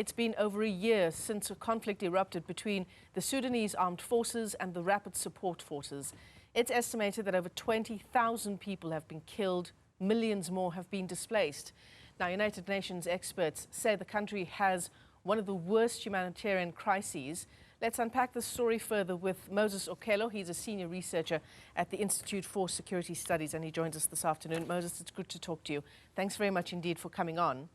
It's been over a year since a conflict erupted between the Sudanese Armed Forces and the Rapid Support Forces. It's estimated that over 20,000 people have been killed, millions more have been displaced. Now, United Nations experts say the country has one of the worst humanitarian crises. Let's unpack the story further with Moses Okello. He's a senior researcher at the Institute for Security Studies, and he joins us this afternoon. Moses, it's good to talk to you. Thanks very much indeed for coming on.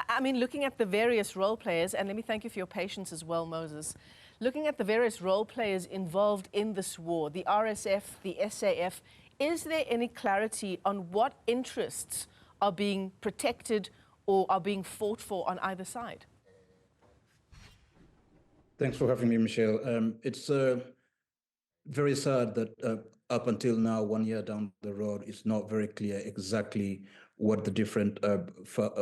I mean, looking at the various role players, and let me thank you for your patience as well, Moses. Looking at the various role players involved in this war, the RSF, the SAF, is there any clarity on what interests are being protected or are being fought for on either side? Thanks for having me, Michelle. It's very sad that up until now, 1 year down the road, it's not very clear exactly what the different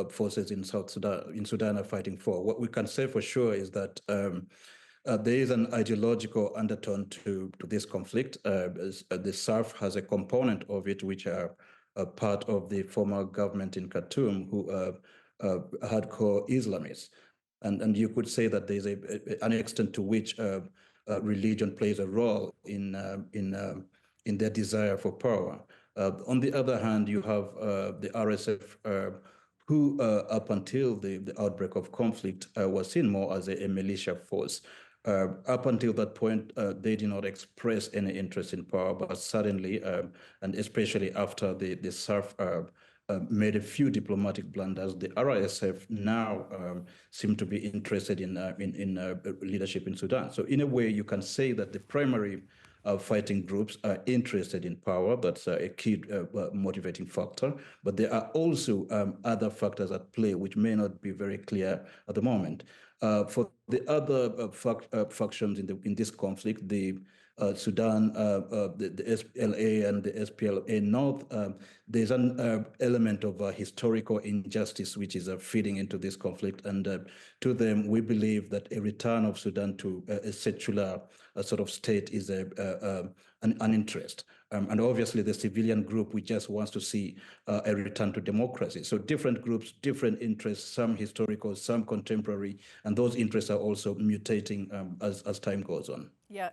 forces in Sudan are fighting for. What we can say for sure is that there is an ideological undertone to this conflict. The SAF has a component of it which are part of the former government in Khartoum who are hardcore Islamists. And you could say that there's an extent to which religion plays a role in their desire for power. On the other hand, you have the RSF, who up until the outbreak of conflict was seen more as a militia force. Up until that point, they did not express any interest in power, but suddenly, and especially after the SAF made a few diplomatic blunders, the RSF now seem to be interested in leadership in Sudan. So in a way, you can say that the primary fighting groups are interested in power. That's a key motivating factor. But there are also other factors at play which may not be very clear at the moment. For the other factions in this conflict, the Sudan, the SPLA and the SPLA North, there's an element of historical injustice which is feeding into this conflict. And to them, we believe that a return of Sudan to a secular sort of state is an interest. And obviously, the civilian group, which just wants to see a return to democracy. So different groups, different interests, some historical, some contemporary, and those interests are also mutating as time goes on. Yeah,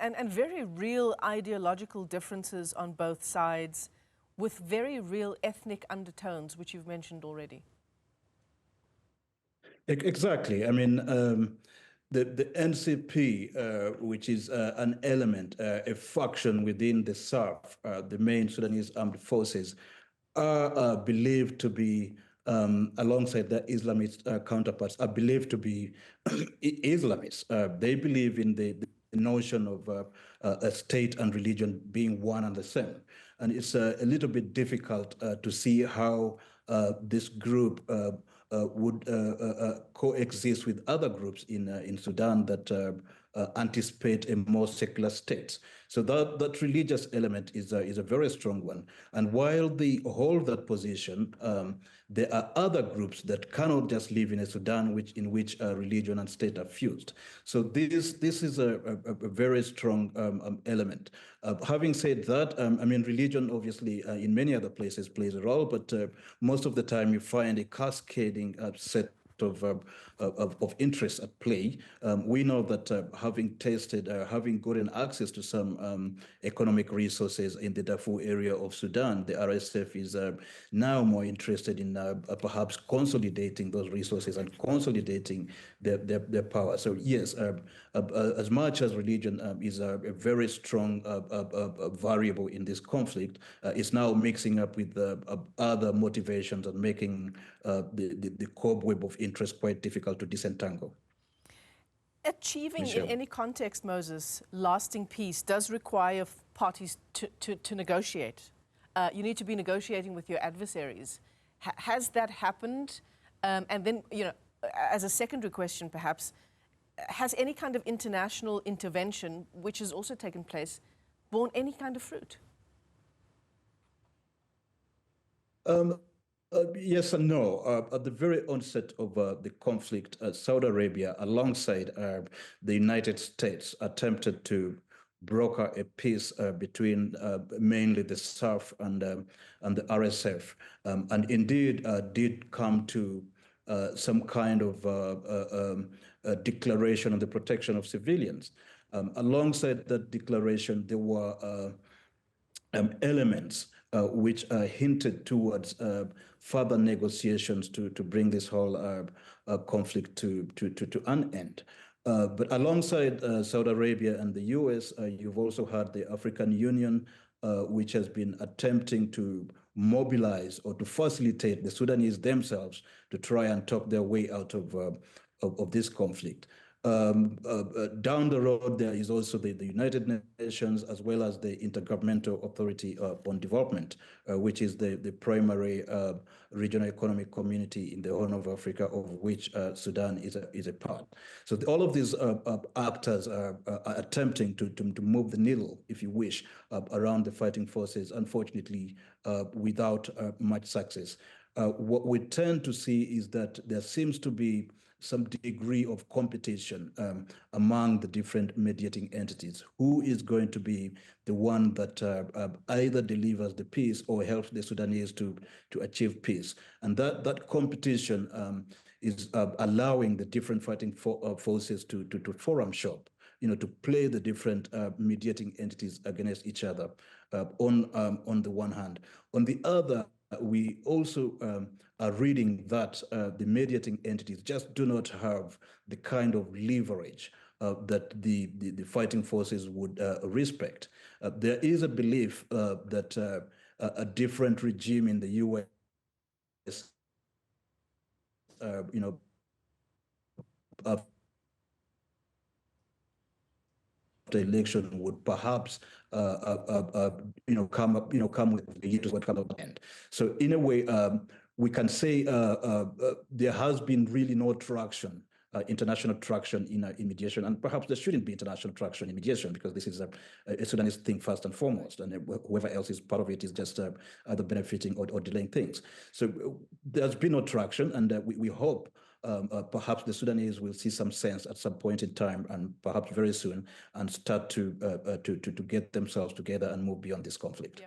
and very real ideological differences on both sides with very real ethnic undertones, which you've mentioned already. Exactly. I mean, the NCP, which is an element, a faction within the SAF, the main Sudanese Armed Forces, are believed to be, alongside their Islamist counterparts, are believed to be Islamists. They believe in the notion of a state and religion being one and the same. And it's a little bit difficult to see how this group would coexist with other groups in Sudan that anticipate a more secular state. So that religious element is a very strong one. And while they hold that position, there are other groups that cannot just live in a Sudan in which religion and state are fused. So this is a very strong element. Having said that, I mean, religion obviously in many other places plays a role, but most of the time you find a cascading set of interests at play. We know that having gotten access to some economic resources in the Darfur area of Sudan, the RSF is now more interested in perhaps consolidating those resources and consolidating their power. So yes, as much as religion is a very strong variable in this conflict, it's now mixing up with other motivations and making the cobweb of interest quite difficult to disentangle. Achieving, Michelle, in any context, Moses, lasting peace does require parties to negotiate. You need to be negotiating with your adversaries. Has that happened? And then, you know, as a secondary question, perhaps, has any kind of international intervention, which has also taken place, borne any kind of fruit? Yes and no. At the very onset of the conflict, Saudi Arabia, alongside the United States, attempted to broker a peace between mainly the SAF and the RSF, and indeed did come to some kind of declaration on the protection of civilians. Alongside that declaration, there were elements which hinted towards further negotiations to bring this whole conflict to an end. But alongside Saudi Arabia and the US, you've also had the African Union, which has been attempting to mobilize or to facilitate the Sudanese themselves to try and talk their way out of this conflict. Down the road, there is also the United Nations, as well as the Intergovernmental Authority on Development, which is the primary regional economic community in the Horn of Africa, of which Sudan is a part. So all of these actors are attempting to move the needle, if you wish, around the fighting forces, unfortunately, without much success. What we tend to see is that there seems to be some degree of competition among the different mediating entities. Who is going to be the one that either delivers the peace or helps the Sudanese to achieve peace? And that competition is allowing the different fighting forces to forum shop, to play the different mediating entities against each other on the one hand. On the other, we also are reading that the mediating entities just do not have the kind of leverage that the fighting forces would respect. There is a belief that a different regime in the US, after the election would perhaps come with the years what come up end. So in a way, we can say there has been really no traction, international traction in mediation, and perhaps there shouldn't be international traction in mediation because this is a Sudanese thing first and foremost, and whoever else is part of it is just either benefiting or delaying things. So there's been no traction, and we hope perhaps the Sudanese will see some sense at some point in time, and perhaps very soon, and start to get themselves together and move beyond this conflict. Yeah.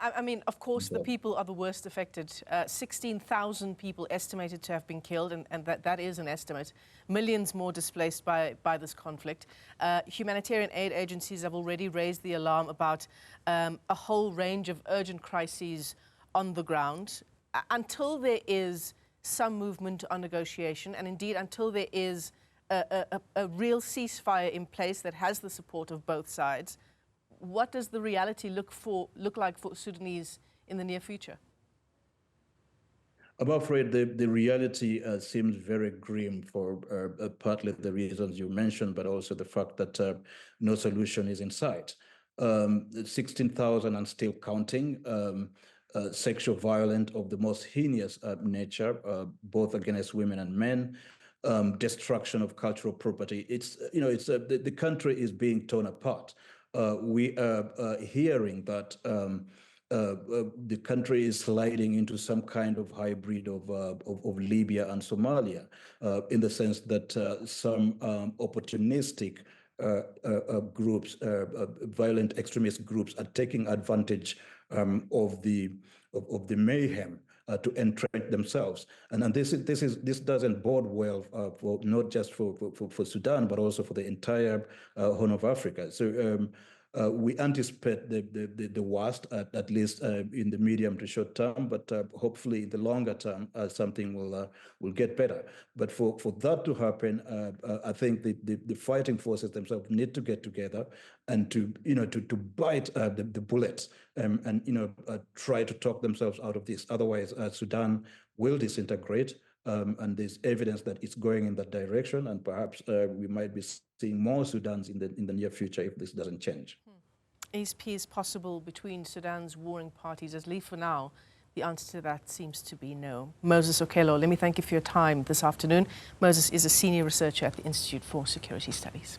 I mean, of course, the people are the worst affected. 16,000 people estimated to have been killed, and that is an estimate. Millions more displaced by this conflict. Humanitarian aid agencies have already raised the alarm about a whole range of urgent crises on the ground. Until there is some movement on negotiation, and indeed until there is a real ceasefire in place that has the support of both sides, what does the reality look like for Sudanese in the near future? I'm afraid the reality seems very grim for partly the reasons you mentioned, but also the fact that no solution is in sight. 16,000 and still counting. Sexual violence of the most heinous nature, both against women and men. Destruction of cultural property. The country is being torn apart. We are hearing that the country is sliding into some kind of hybrid of Libya and Somalia, in the sense that some opportunistic groups, violent extremist groups, are taking advantage of the mayhem to entrench themselves, and this doesn't bode well for not just for Sudan, but also for the entire Horn of Africa. So we anticipate the worst, at least in the medium to short term, but hopefully in the longer term something will get better. But for that to happen, I think the fighting forces themselves need to get together and to bite the bullets and try to talk themselves out of this. Otherwise, Sudan will disintegrate. And there's evidence that it's going in that direction, and perhaps we might be seeing more Sudans in the near future if this doesn't change. Is peace possible between Sudan's warring parties? At least for now, the answer to that seems to be no. Moses Okello, let me thank you for your time this afternoon. Moses is a senior researcher at the Institute for Security Studies.